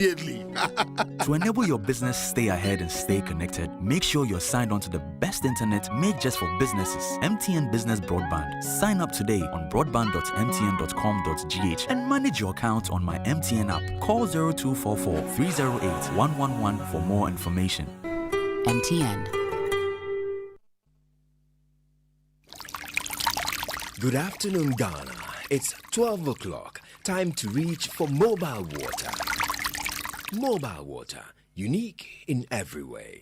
To enable your business stay ahead and stay connected, make sure you're signed on to the best internet made just for businesses. MTN Business Broadband. Sign up today on broadband.mtn.com.gh and manage your account on my MTN app. Call 0244 308 111 for more information. MTN. Good afternoon, Ghana. It's 12 o'clock. Time to reach for mobile water. Mobile water, unique in every way.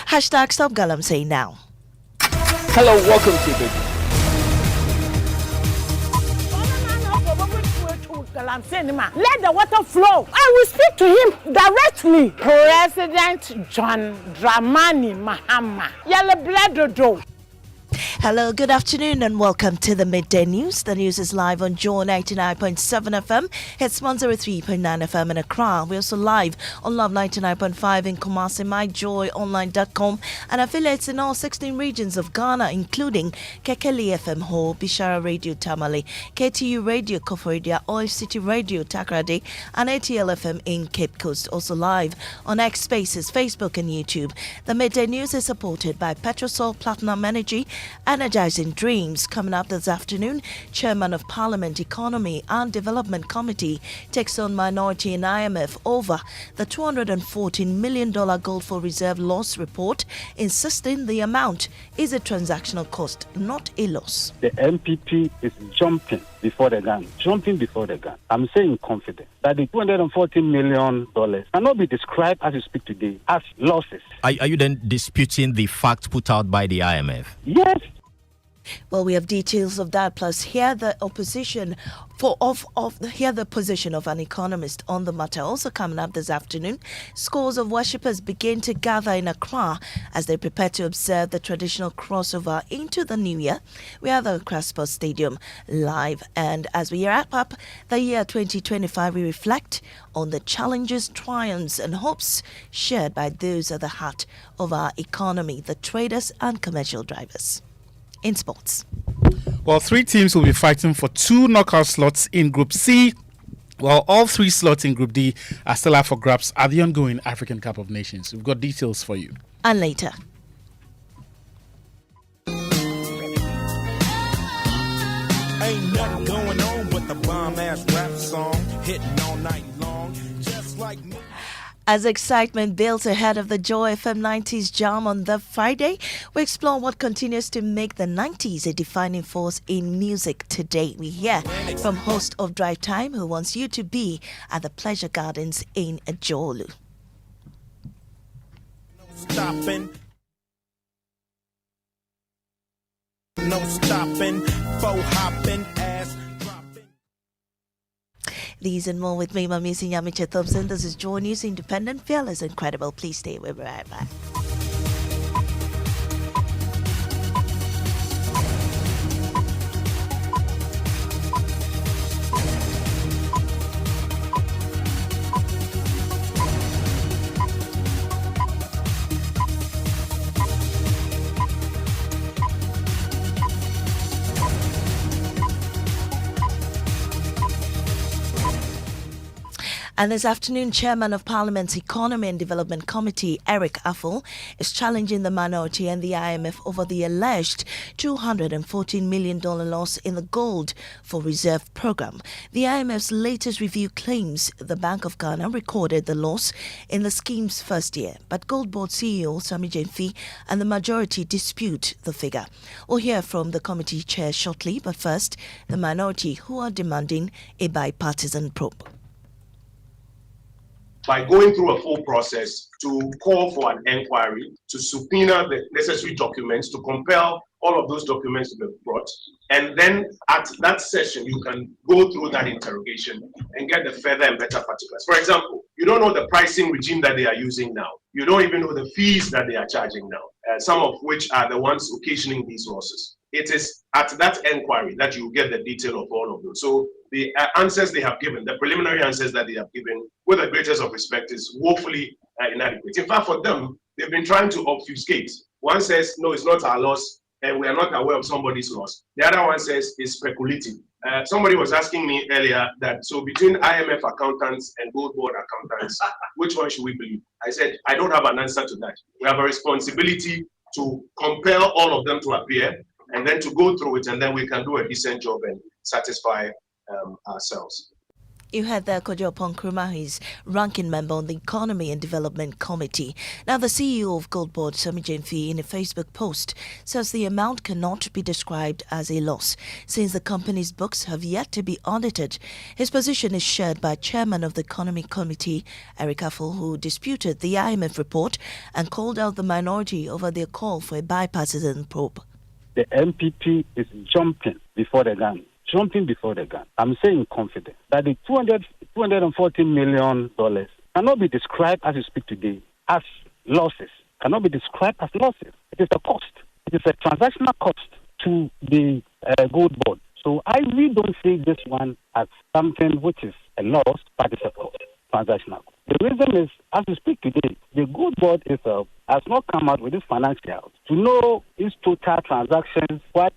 Hashtag Stop Galamsey now. Hello, welcome to the let the water flow. I will speak to him directly. President John Dramani Mahama. Yellow blood do. Hello, good afternoon and welcome to the Midday News. The news is live on Joy 99.7 FM, Hits 103.9 FM in Accra. We're also live on Love 99.5 in Kumasi, myjoyonline.com, and affiliates in all 16 regions of Ghana, including Kekeli FM Ho, Bishara Radio Tamale, KTU Radio Koforidua, Oil City Radio Takrade, and ATL FM in Cape Coast. Also live on X Spaces, Facebook and YouTube. The Midday News is supported by Petrosol Platinum Energy, Energizing Dreams. Coming up this afternoon, Chairman of Parliament Economy and Development Committee takes on minority in IMF over the $214 million Gold for Reserve loss report, insisting the amount is a transactional cost, not a loss. The MPP is jumping before the gun. I'm saying confident that the $214 million cannot be described as you speak today as losses. Are you then disputing the fact put out by the IMF? Yes. Well, we have details of that. Plus, hear the opposition hear the position of an economist on the matter. Also coming up this afternoon, scores of worshippers begin to gather in Accra as they prepare to observe the traditional crossover into the new year. We are at the Accra Sports Stadium live, and as we wrap up the year 2025, we reflect on the challenges, triumphs, and hopes shared by those at the heart of our economy, the traders and commercial drivers. In sports. Well, 3 teams will be fighting for 2 knockout slots in Group C, while all 3 slots in Group D are still up for grabs at the ongoing African Cup of Nations. We've got details for you. And later. Ain't nothing going on but the bomb-ass rap song hitting all night long, just like me. As excitement builds ahead of the Joy FM 90s Jam on the Friday, we explore what continues to make the 90s a defining force in music today. We hear from host of Drive Time who wants you to be at the Pleasure Gardens in Ajolu. No stopping, faux hopping, ass. These and more with me, Maame Esi Nyamekye Thompson. This is Joy News, independent, fearless, and credible. Please stay. We'll be right back. And this afternoon, Chairman of Parliament's Economy and Development Committee, Eric Afful, is challenging the minority and the IMF over the alleged $214 million loss in the Gold for Reserve program. The IMF's latest review claims the Bank of Ghana recorded the loss in the scheme's first year, but Gold Board CEO Sami Jenfi and the majority dispute the figure. We'll hear from the committee chair shortly, but first, the minority who are demanding a bipartisan probe. By going through a full process to call for an inquiry, to subpoena the necessary documents, to compel all of those documents to be brought. And then at that session, you can go through that interrogation and get the further and better particulars. For example, you don't know the pricing regime that they are using now. You don't even know the fees that they are charging now, some of which are the ones occasioning these losses. It is at that inquiry that you get the detail of all of those. So the answers they have given, the preliminary answers that they have given, with the greatest of respect, is woefully inadequate. In fact, for them, they've been trying to obfuscate. One says, no, it's not our loss. and we are not aware of somebody's loss. The other one says it's speculative. Somebody was asking me earlier that, so between IMF accountants and Gold Board accountants, which one should we believe? I said, I don't have an answer to that. We have a responsibility to compel all of them to appear and then to go through it, and then we can do a decent job and satisfy ourselves. You heard there Kojo Ponkrumah, he's ranking member on the Economy and Development Committee. Now, the CEO of Gold Board, Sami Jemfi, in a Facebook post, says the amount cannot be described as a loss, since the company's books have yet to be audited. His position is shared by Chairman of the Economy Committee, Eric Affle, who disputed the IMF report and called out the minority over their call for a bipartisan probe. The MPP is jumping before the gun. I'm saying confident that the $240 million cannot be described as you speak today as losses. Cannot be described as losses. It is a cost. It is a transactional cost to the Gold Board. So I really don't see this one as something which is a loss, but it's a cost, transactional. The reason is, as we speak today, the Gold Board itself has not come out with its financials to know its total transactions, what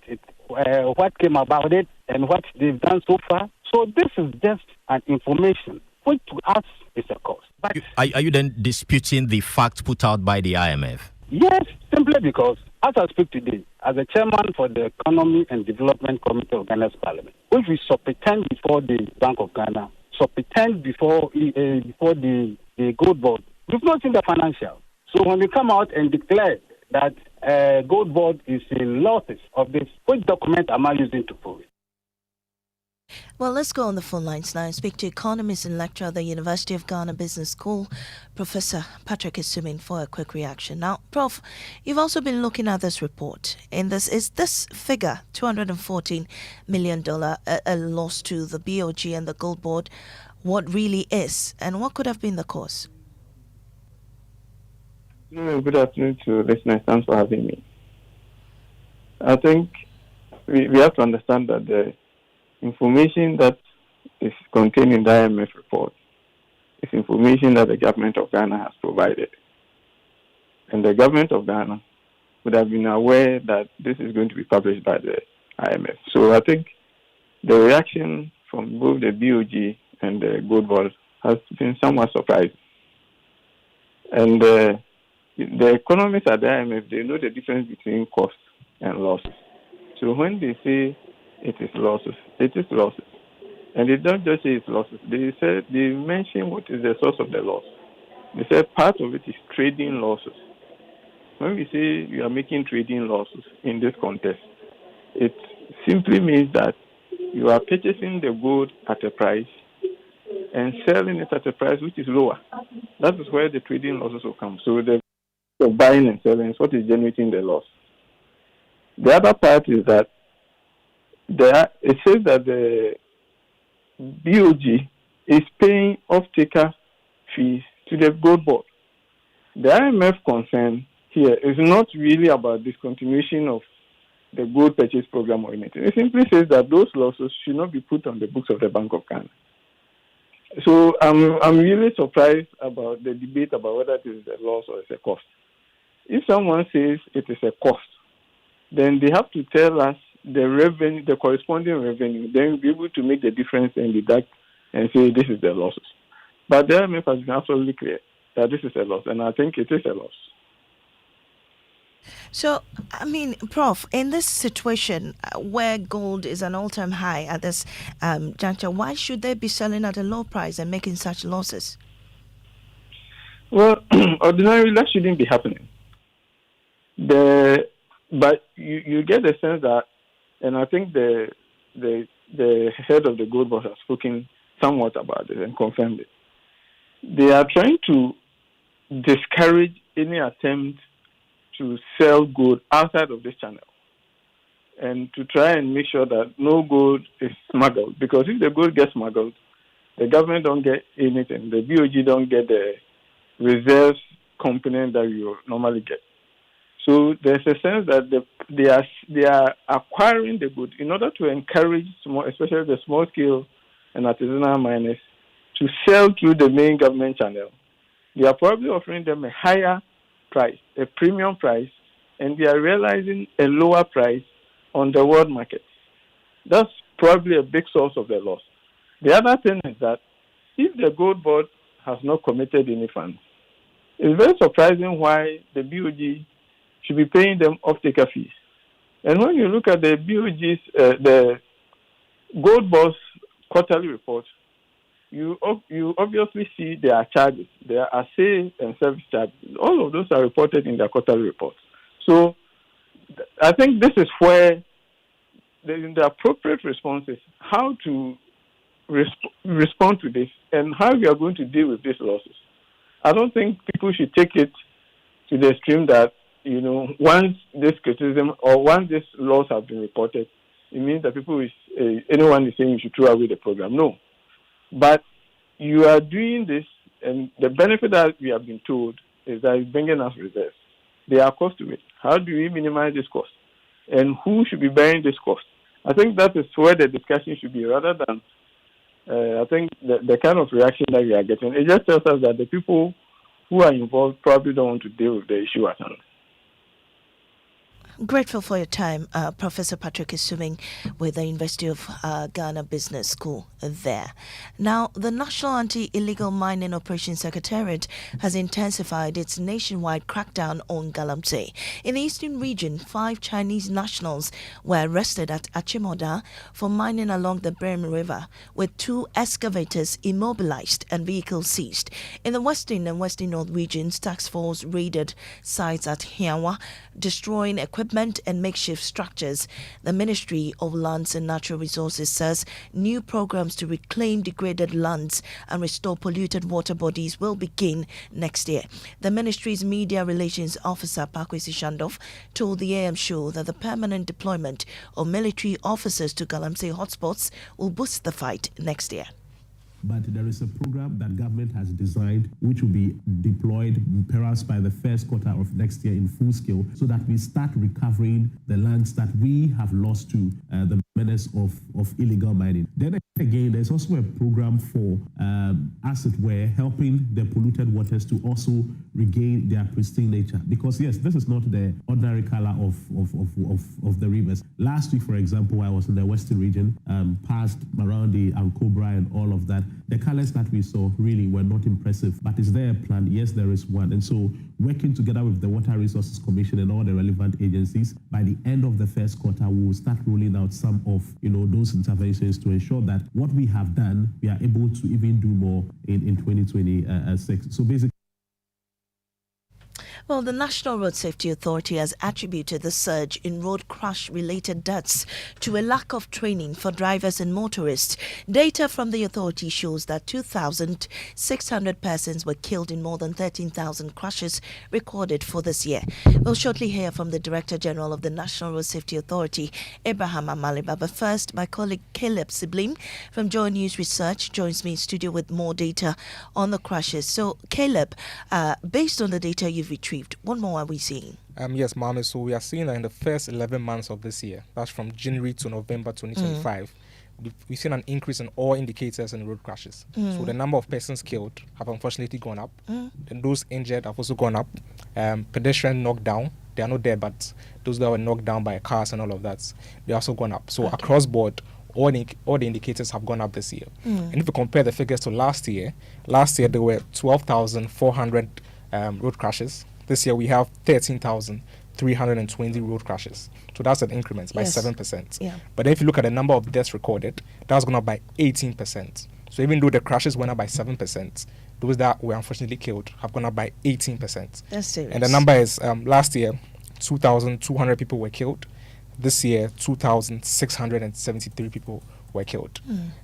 came about it, and what they've done so far. So this is just an information, which to us is a cost. But are you then disputing the fact put out by the IMF? Yes, simply because, as I speak today, as a chairman for the Economy and Development Committee of Ghana's Parliament, which we subpoenaed before the Bank of Ghana, subpoenaed before the Gold Board, we've not seen the financial. So when we come out and declare that Gold Board is in losses of this, which document am I using to prove it? Well, let's go on the phone lines now and speak to economist and lecturer at the University of Ghana Business School, Professor Patrick Isumin, for a quick reaction. Now, Prof, you've also been looking at this report. Is this figure, $214 million, a loss to the BOG and the Gold Board, what really is, and what could have been the cause? Good afternoon to listeners. Thanks for having me. I think we have to understand that the information that is contained in the IMF report is information that the government of Ghana has provided. And the government of Ghana would have been aware that this is going to be published by the IMF. So I think the reaction from both the BOG and the Gold Board has been somewhat surprising. And the economists at the IMF, they know the difference between costs and losses. So when they say it is losses, it is losses. And they don't just say it's losses. They mention what is the source of the loss. They say part of it is trading losses. When we say you are making trading losses in this context, it simply means that you are purchasing the gold at a price and selling it at a price which is lower. That is where the trading losses will come. So the buying and selling is what is generating the loss. The other part is that it says that the BOG is paying off-taker fees to the Gold Board. The IMF concern here is not really about discontinuation of the gold purchase program or anything. It simply says that those losses should not be put on the books of the Bank of Ghana. So I'm really surprised about the debate about whether it is a loss or it's a cost. If someone says it is a cost, then they have to tell us the revenue, the corresponding revenue. Then we'll be able to make the difference and deduct and say this is the losses. But the IMF has been absolutely clear that this is a loss, and I think it is a loss. So, I mean, Prof, in this situation where gold is an all-time high at this juncture, why should they be selling at a low price and making such losses? Well, ordinarily that shouldn't be happening. But you get the sense that, and I think the head of the Gold Board has spoken somewhat about it and confirmed it. They are trying to discourage any attempt to sell gold outside of this channel and to try and make sure that no gold is smuggled. Because if the gold gets smuggled, the government don't get anything. The BOG don't get the reserves component that you normally get. So there's a sense that they are acquiring the gold in order to encourage especially the small scale and artisanal miners to sell through the main government channel. They are probably offering them a higher price, a premium price, and they are realizing a lower price on the world market. That's probably a big source of the loss. The other thing is that if the gold board has not committed any funds, it's very surprising why the BOG should be paying them off-taker fees. And when you look at the BOG's, the gold board's quarterly report, you obviously see there are charges. There are sales and service charges. All of those are reported in their quarterly reports. So I think this is where the appropriate response is how to respond to this and how we are going to deal with these losses. I don't think people should take it to the extreme that, once this criticism or once this loss have been reported, it means that anyone is saying you should throw away the program. No. But you are doing this, and the benefit that we have been told is that it's bringing us reserves. There are costs to it. How do we minimize this cost? And who should be bearing this cost? I think that is where the discussion should be, rather than I think the kind of reaction that we are getting. It just tells us that the people who are involved probably don't want to deal with the issue at hand. Grateful for your time, Professor Patrick Isuming with the University of Ghana Business School there. Now, the National Anti-Illegal Mining Operations Secretariat has intensified its nationwide crackdown on Galamsey. In the eastern region, 5 Chinese nationals were arrested at Achimota for mining along the Brim River, with 2 excavators immobilized and vehicles seized. In the western and western north regions, task force raided sites at Hiawa, destroying equipment and makeshift structures. The Ministry of Lands and Natural Resources says new programs to reclaim degraded lands and restore polluted water bodies will begin next year. The ministry's media relations officer, Pakwesi Shandov, told the AM show that the permanent deployment of military officers to Galamsey hotspots will boost the fight next year. But there is a program that government has designed which will be deployed perhaps by the first quarter of next year in full scale, so that we start recovering the lands that we have lost to the menace of illegal mining. Then again, there's also a program for, as it were, helping the polluted waters to also regain their pristine nature. Because yes, this is not the ordinary color of the rivers. Last week, for example, I was in the western region, passed around the Ankobra and all of that. The colors that we saw really were not impressive. But is there a plan? Yes, there is one. And so working together with the Water Resources Commission and all the relevant agencies, by the end of the first quarter, we will start rolling out some of those interventions to ensure that what we have done, we are able to even do more in 2026. So basically, well, the National Road Safety Authority has attributed the surge in road crash-related deaths to a lack of training for drivers and motorists. Data from the authority shows that 2,600 persons were killed in more than 13,000 crashes recorded for this year. We'll shortly hear from the Director General of the National Road Safety Authority, Abraham Amaliba. But first, my colleague Caleb Siblim from Joy News Research joins me in studio with more data on the crashes. So, Caleb, based on the data you've retrieved, what more are we seeing? Yes, Maame. So we are seeing that in the first 11 months of this year, that's from January to November 2025, we've seen an increase in all indicators in road crashes. So the number of persons killed have unfortunately gone up. And those injured have also gone up. Pedestrian knocked down, they are not dead, but those that were knocked down by cars and all of that, they also gone up. So across board, all the indicators have gone up this year. And if you compare the figures to last year there were 12,400 road crashes. This year we have 13,320 road crashes. So that's an increment by 7%. Yeah. But then if you look at the number of deaths recorded, that's gone up by 18%. So even though the crashes went up by 7%, those that were unfortunately killed have gone up by 18%. That's serious. And the number is, last year, 2,200 people were killed. This year, 2,673 people were killed.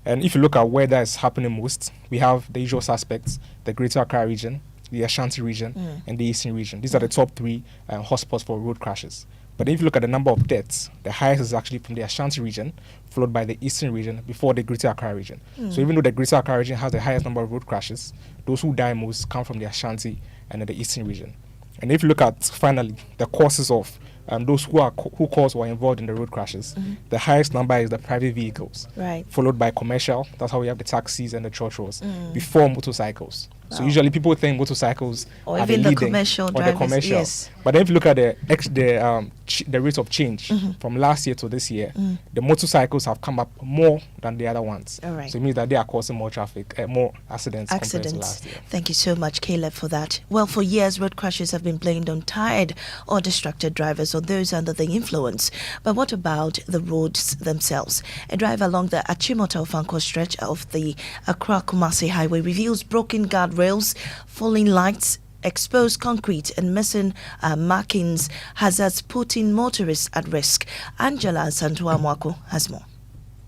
And if you look at where that is happening most, we have the usual suspects, the Greater Accra region, the Ashanti region, and the Eastern region. These are the top 3 hotspots for road crashes. But if you look at the number of deaths, the highest is actually from the Ashanti region, followed by the Eastern region, before the Greater Accra region. So even though the Greater Accra region has the highest number of road crashes, those who die most come from the Ashanti and the Eastern region. And if you look at, finally, the causes of those who caused or are involved in the road crashes, the highest number is the private vehicles, right, followed by commercial. That's how we have the taxis and the churches, before motorcycles. So usually people think motorcycles or are even the the leading, commercial or drivers. the commercial. Yes. But then if you look at the rate of change from last year to this year, the motorcycles have come up more than the other ones. All right. So it means that they are causing more traffic, more accidents compared to last year. Thank you so much, Caleb, for that. Well, for years, road crashes have been blamed on tired or distracted drivers or those under the influence. But what about the roads themselves? A driver along the Achimota-Ofankor stretch of the Accra-Kumasi Highway reveals broken guardrails, falling lights, exposed concrete and missing markings, hazards putting motorists at risk. Angela Santuamwako has more.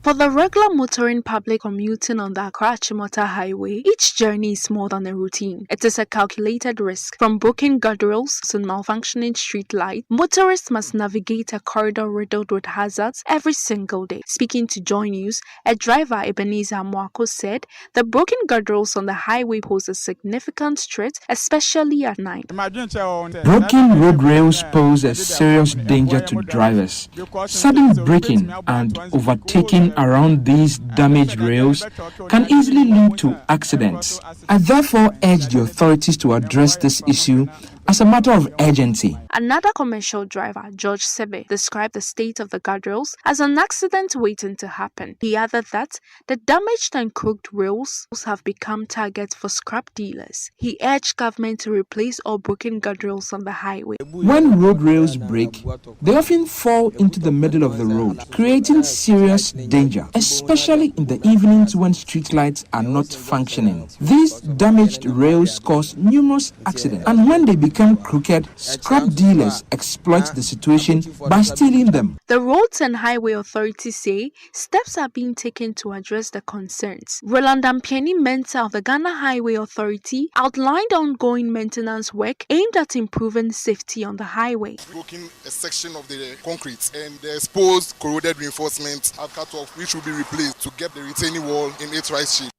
For the regular motoring public commuting on the Accra-Achimota Highway, each journey is more than a routine. It is a calculated risk. From broken guardrails to malfunctioning street lights, motorists must navigate a corridor riddled with hazards every single day. Speaking to Joy News, a driver, Ebenezer Amwako, said the broken guardrails on the highway pose a significant threat, especially at night. Broken road rails pose a serious danger to drivers. Sudden braking and overtaking around these damaged rails can easily lead to accidents. I therefore urge the authorities to address this issue as a matter of urgency. Another commercial driver, George Sebe, described the state of the guardrails as an accident waiting to happen. He added that the damaged and crooked rails have become targets for scrap dealers. He urged government to replace all broken guardrails on the highway. When road rails break, they often fall into the middle of the road, creating serious danger, especially in the evenings when streetlights are not functioning. These damaged rails cause numerous accidents, and when they become crooked, scrap dealers exploit the situation by stealing them. The Roads and Highway Authority say steps are being taken to address the concerns. Roland Ampiani, mentor of the Ghana Highway Authority, outlined ongoing maintenance work aimed at improving safety on the highway. Broken a section of the concrete and the exposed corroded reinforcements are cut off, which will be replaced to get the retaining wall in its right shape.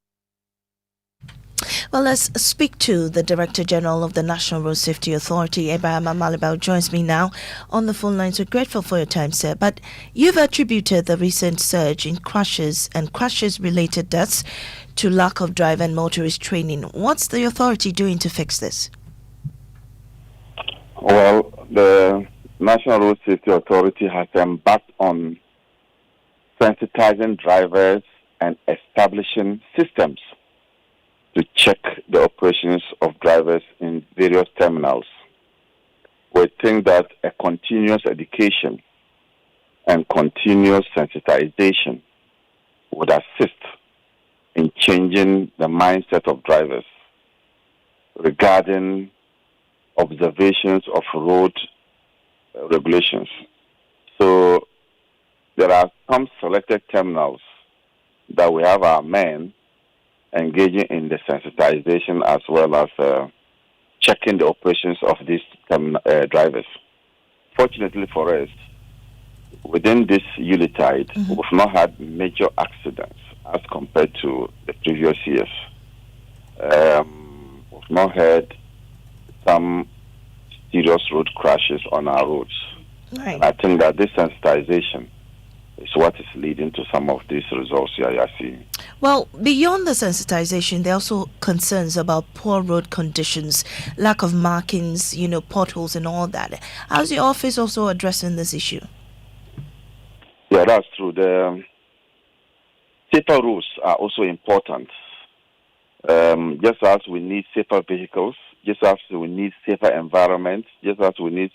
Well, let's speak to the Director General of the National Road Safety Authority. Abraham Amalibao joins me now on the phone line. So grateful for your time, sir. But you've attributed the recent surge in crashes and crashes-related deaths to lack of driver and motorist training. What's the authority doing to fix this? Well, the National Road Safety Authority has embarked on sensitizing drivers and establishing systems to check the operations of drivers in various terminals. We think that a continuous education and continuous sensitization would assist in changing the mindset of drivers regarding observations of road regulations. So there are some selected terminals that we have our men engaging in the sensitization as well as checking the operations of these drivers. Fortunately for us, within this Yuletide, we've not had major accidents as compared to the previous years. We've not had some serious road crashes on our roads. Right. I think that this sensitization is what is leading to some of these results you are seeing. Well, beyond the sensitization, there are also concerns about poor road conditions, lack of markings, potholes and all that. How's your office also addressing this issue? Yeah, that's true. The safer roads are also important. Just as we need safer vehicles, just as we need safer environments, just as we need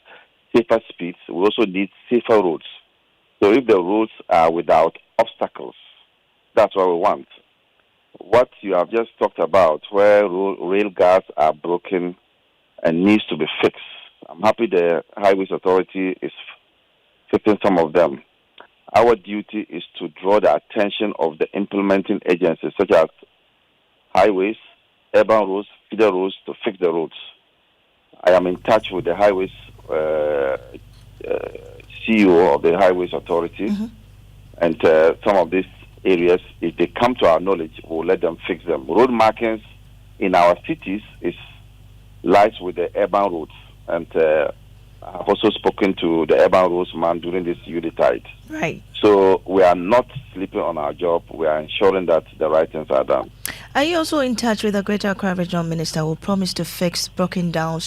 safer speeds, we also need safer roads. So if the roads are without obstacles, that's what we want. What you have just talked about, where rail guards are broken and needs to be fixed, I'm happy the Highways Authority is fixing some of them. Our duty is to draw the attention of the implementing agencies such as highways, urban roads, feeder roads to fix the roads. I am in touch with the Highways CEO of the Highways Authority, and some of these areas, if they come to our knowledge, we'll let them fix them. Road markings in our cities lies with the urban roads, and I've also spoken to the urban roads man during this Yuletide. Right. So we are not sleeping on our job. We are ensuring that the right things are done. Are you also in touch with the Greater Accra Regional Minister who promised to fix broken down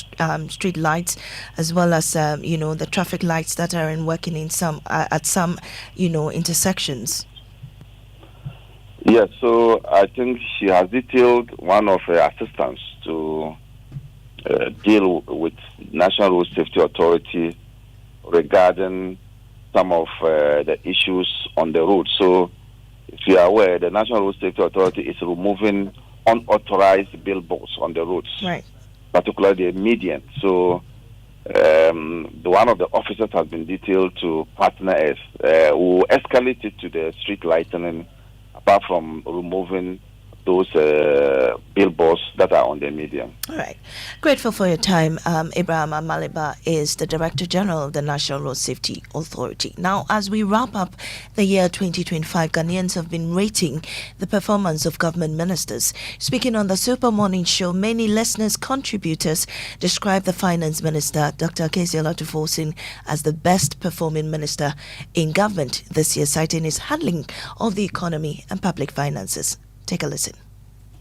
street lights as well as the traffic lights that are working in some at some intersections? Yes, so I think she has detailed one of her assistants to deal with National Road Safety Authority regarding some of the issues on the road. So, if you are aware, the National Road Safety Authority is removing unauthorized billboards on the roads, right? Particularly the median. So, one of the officers has been detailed to partner us, who escalate it to the street lightening, apart from removing those billboards that are on the median. All right. Grateful for your time. Abraham Amaliba is the Director General of the National Road Safety Authority. Now, as we wrap up the year 2025, Ghanaians have been rating the performance of government ministers. Speaking on the Super Morning Show, many listeners, contributors describe the Finance Minister, Dr. Kezia Latufosin, as the best performing minister in government this year, citing his handling of the economy and public finances. Take a listen.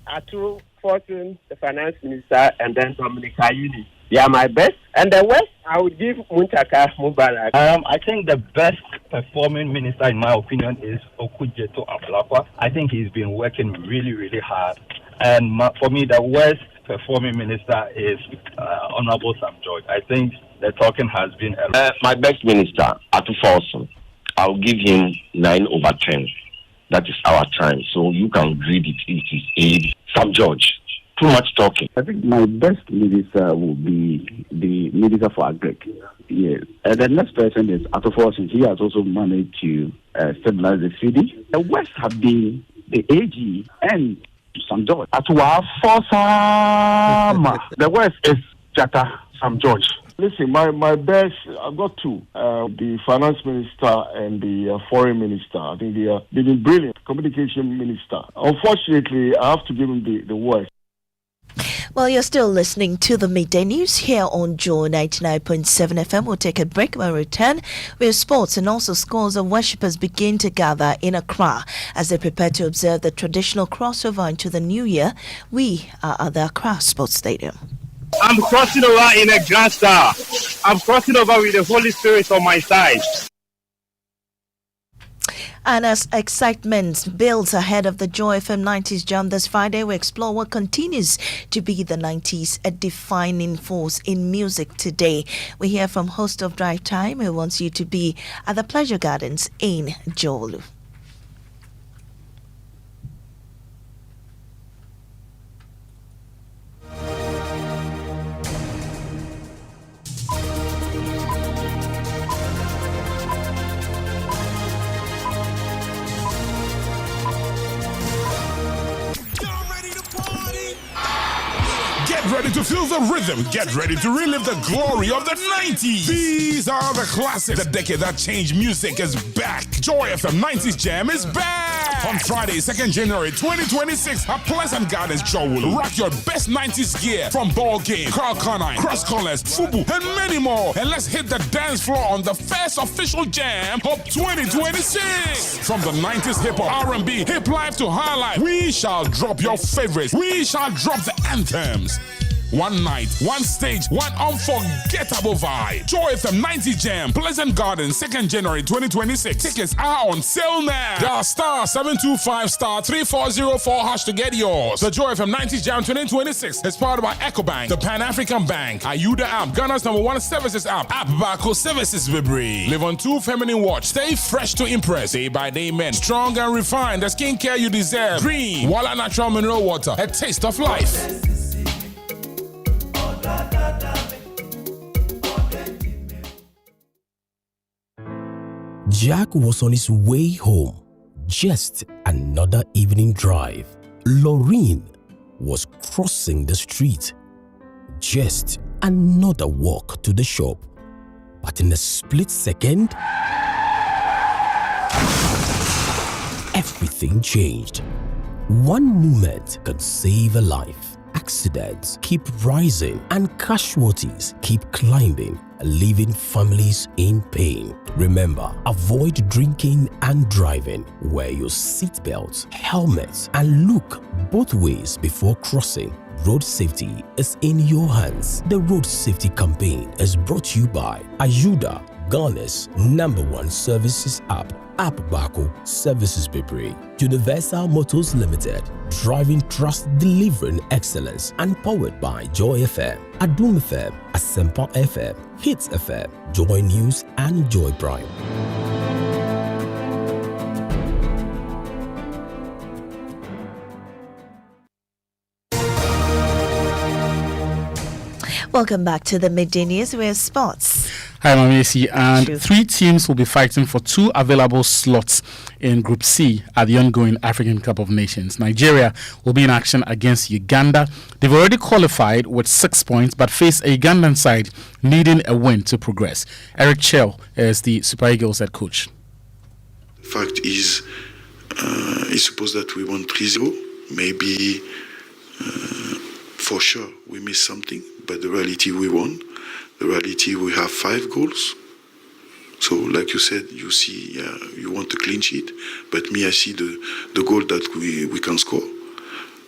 Atu Fortune, the finance minister, and then Dominic Ayuni. They are my best. And the West, I would give Muntaka Mubarak. I think the best performing minister, in my opinion, is Okujeto Ablakwa. I think he's been working really, really hard. And for me, the worst performing minister is Honorable Sam George. I think the talking has been... my best minister, Atu Fortune, I'll give him 9/10. That is our time. So you can read it. It is a Sam George. Too much talking. I think my best minister will be the Minister for Agric. Yes. The next person is Ato Fortune. He has also managed to stabilize the city. The West have been the AG and Sam George. Atwa Fosama. The West is Jata Sam George. Listen, my best, I've got two. The finance minister and the foreign minister. I think they've been brilliant. Communication minister. Unfortunately, I have to give him the worst. Well, you're still listening to the Midday News here on Joe 99.7 FM. We'll take a break when we return with sports, and also scores of worshippers begin to gather in Accra as they prepare to observe the traditional crossover into the new year. We are at the Accra Sports Stadium. I'm crossing over in a grand style. I'm crossing over with the Holy Spirit on my side. And as excitement builds ahead of the Joy FM 90s Jam this Friday, we explore what continues to be the 90s, a defining force in music today. We hear from host of Drive Time, who wants you to be at the Pleasure Gardens in Jolu. Get ready to feel the rhythm. Get ready to relive the glory of the 90s. These are the classics. The decade that changed music is back. Joy FM 90s Jam is back. On Friday, 2nd January 2026 at Pleasant Gardens, Jowulu. Rock your best 90s gear from ball game, Carl Conine, cross collars, FUBU, and many more. And let's hit the dance floor on the first official Jam of 2026. From the 90s hip-hop, R&B, hip life to high life, we shall drop your favorites. We shall drop the anthems. One night, one stage, one unforgettable vibe. Joy FM 90 Jam, Pleasant Gardens, 2nd January 2026. Tickets are on sale now. Dial *725*3404# to get yours. The Joy FM 90 Jam 2026 is powered by EcoBank, the Pan-African Bank, Ayuda app, Ghana's #1 services app, Barco Services Vibri. Live on 2 feminine watch. Stay fresh to impress. Day by day men, strong and refined. The skincare you deserve. Green, Walla Natural Mineral Water, a taste of life. Jack was on his way home. Just another evening drive. Laureen was crossing the street. Just another walk to the shop. But in a split second, everything changed. One moment could save a life. Accidents keep rising and casualties keep climbing. leaving families in pain. Remember, avoid drinking and driving. Wear your seatbelt, helmet, and look both ways before crossing. Road safety is in your hands. The Road Safety Campaign is brought to you by Ayuda, Ghana's #1 services app. App Bako Services Bebre. Universal Motors Limited. Driving trust, delivering excellence. And powered by Joy FM, Adum FM, Asempa FM, Hits FM, Joy News, and Joy Prime. Welcome back to the Midday News with sports. Hi, Maame Esi, and 3 teams will be fighting for 2 available slots in Group C at the ongoing African Cup of Nations. Nigeria will be in action against Uganda. They've already qualified with 6 points, but face a Ugandan side needing a win to progress. Eric Chell is the Super Eagles head coach. The fact is, it's supposed that we won 3-0. Maybe for sure we missed something, but the reality we won. The reality we have 5 goals. So like you said, you see, you want a clean sheet, but me I see the goal that we can score,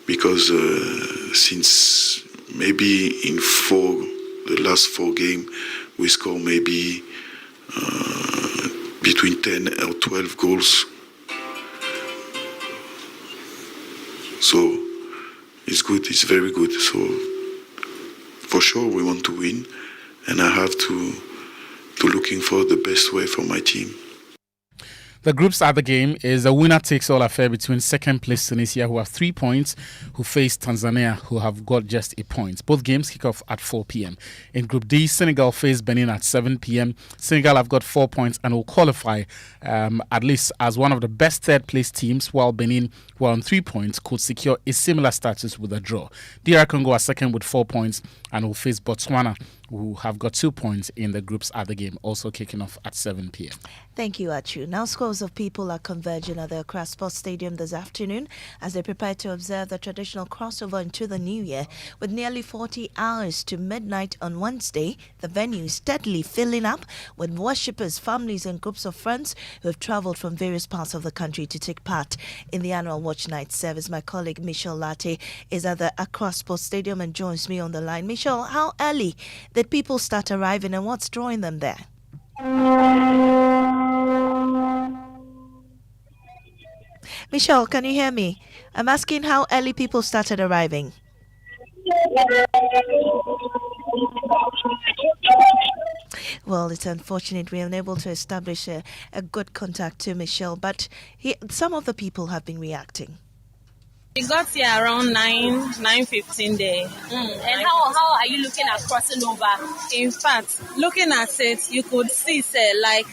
because since maybe in the last 4 games we score maybe between 10 or 12 goals. So it's good, it's very good. So for sure we want to win, and I have to looking for the best way for my team. The group's other game is a winner-takes-all affair between second-place Tunisia, who have 3 points, who face Tanzania, who have got just a point. Both games kick off at 4 p.m. In Group D, Senegal face Benin at 7 p.m. Senegal have got 4 points and will qualify at least as one of the best third-place teams, while Benin, who are on 3 points, could secure a similar status with a draw. DR Congo are second with 4 points and will face Botswana, who have got 2 points in the group's other game, also kicking off at 7 p.m. Thank you, Achu. Now scores of people are converging at the Accra Sports Stadium this afternoon as they prepare to observe the traditional crossover into the new year. With nearly 40 hours to midnight on Wednesday, the venue is steadily filling up with worshippers, families and groups of friends who have travelled from various parts of the country to take part in the annual Watch Night service. My colleague Michelle Latte is at the Accra Sports Stadium and joins me on the line. Michelle, how early did people start arriving and what's drawing them there? Michelle, can you hear me? I'm asking how early people started arriving. Well, it's unfortunate we are unable to establish a good contact to Michelle, but some of the people have been reacting. We got here around 9:15 there. And how are you looking at crossing over? In fact, looking at it, you could see, like,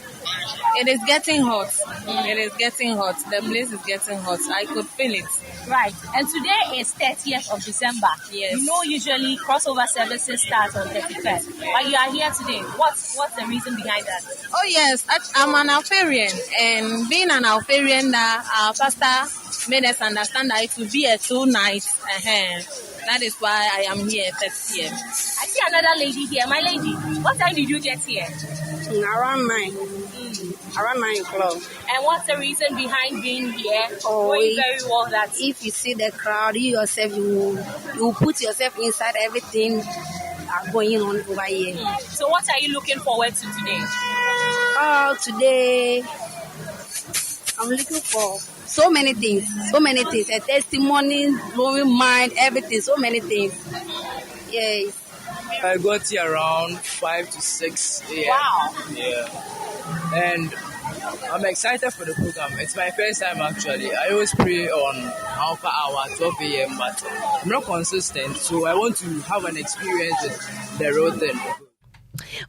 it is getting hot. It is getting hot. The place is getting hot. I could feel it. Right. And today is 30th of December. Yes. You know, usually crossover services start on 31st. But you are here today. What's the reason behind that? Oh, yes. I'm an Alfarian. And being an Alfarian, our pastor made us understand that it will be a 2 nights. That is why I am here at 30 p.m. I see another lady here. My lady, what time did you get here? Around 9. Around 9 o'clock. And what's the reason behind being here? Knowing very well that if you see the crowd, you yourself, you put yourself inside everything going on over here. So what are you looking forward to today? Today I'm looking for so many things, a testimony, blowing mind, everything, so many things. Yes. I got here around 5 to 6 a.m. Wow. Yeah. And I'm excited for the program. It's my first time actually. I always pray on half an hour, 12 a.m. but I'm not consistent, so I want to have an experience with the road then.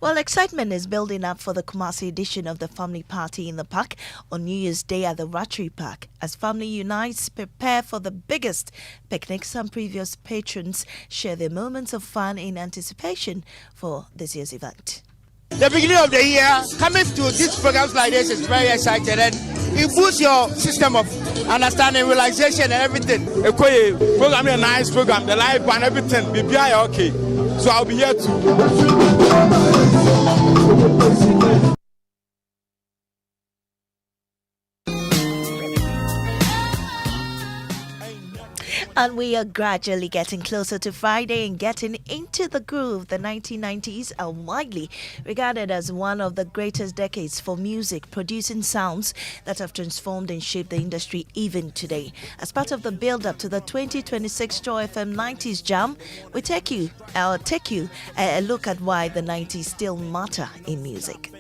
Well, excitement is building up for the Kumasi edition of the Family Party in the Park on New Year's Day at the Ratri Park. As family unites, prepare for the biggest picnic, some previous patrons share their moments of fun in anticipation for this year's event. The beginning of the year, coming to these programs like this is very exciting, and it boosts your system of understanding, realization, and everything. A program, a nice program, the live and everything, be okay. So I'll be here too. And we are gradually getting closer to Friday and getting into the groove. The 1990s are widely regarded as one of the greatest decades for music, producing sounds that have transformed and shaped the industry even today. As part of the build-up to the 2026 Joy FM 90s Jam, we take you a look at why the 90s still matter in music.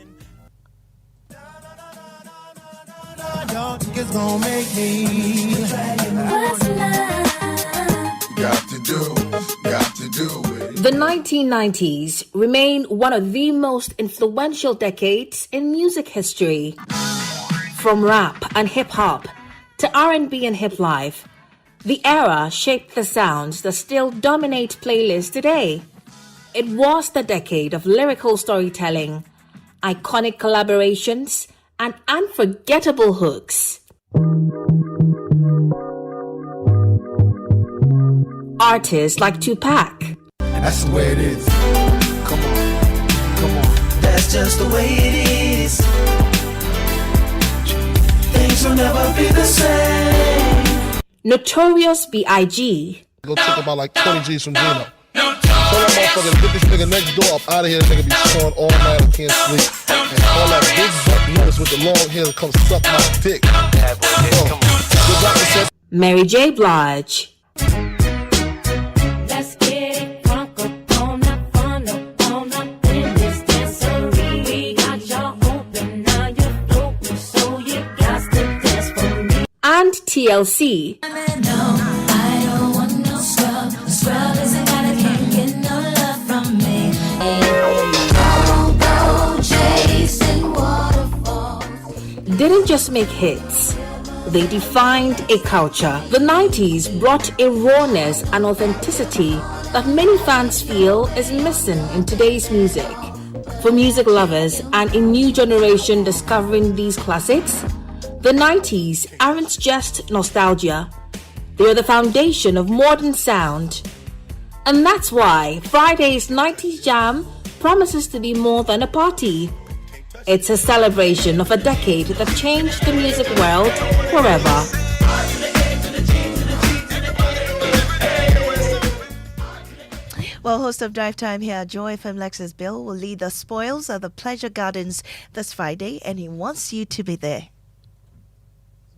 It's gonna make me got to do it. The 1990s remain one of the most influential decades in music history. From rap and hip-hop to R&B and hip life, the era shaped the sounds that still dominate playlists today. It was the decade of lyrical storytelling, iconic collaborations, and unforgettable hooks. Artists like Tupac. And that's the way it is. Come on. That's just the way it is. Things will never be the same. Notorious B.I.G. Go took about like 20 G's from Gino. Tell that motherfucker to get this nigga next door up out of here. This nigga be snoring all night and can't sleep. And all that big butt niggas with the long hair that come suck my dick. Mary J. Blige. Let's get it crunk up on up, fun up, on up in this dancery. We got y'all open, now you're floating, so you got to dance for me. And TLC. I don't want no scrub. The scrub isn't gonna can't get no love from me. Don't go chasing waterfalls. Didn't just make hits. They defined a culture. The 90s brought a rawness and authenticity that many fans feel is missing in today's music. For music lovers and a new generation discovering these classics, the 90s aren't just nostalgia. They are the foundation of modern sound. And that's why Friday's 90s Jam promises to be more than a party. It's a celebration of a decade that changed the music world forever. Well, host of Drive Time here, Joy FM Lexus Bill, will lead the spoils at the Pleasure Gardens this Friday, and he wants you to be there.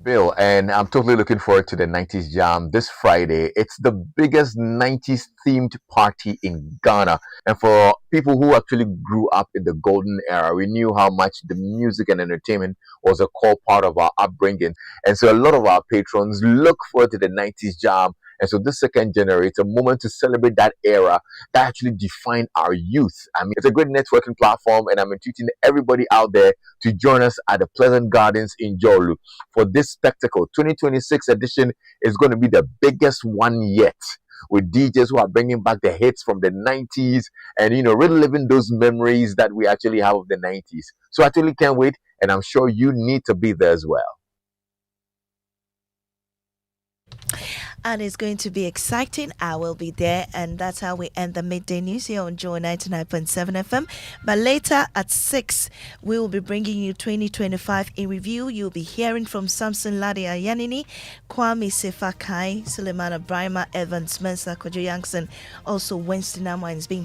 Bill, and I'm totally looking forward to the 90s Jam this Friday. It's the biggest 90s themed party in Ghana. And for people who actually grew up in the golden era, we knew how much the music and entertainment was a core part of our upbringing. And so a lot of our patrons look forward to the 90s Jam. And so this second January, it's a moment to celebrate that era that actually defined our youth. I mean, it's a great networking platform, and I'm entreating everybody out there to join us at the Pleasant Gardens in Jolu for this spectacle. 2026 edition is going to be the biggest one yet, with DJs who are bringing back the hits from the 90s and, reliving those memories that we actually have of the 90s. So I totally can't wait, and I'm sure you need to be there as well. And it's going to be exciting. I will be there. And that's how we end the midday news here on Joy 99.7 FM. But later at 6, we will be bringing you 2025 in review. You'll be hearing from Samson Lade Ayanini, Kwame Sefakai, Suleiman Brahma, Evans Mensa, Kojo Youngson. Also, Winston Amwa is being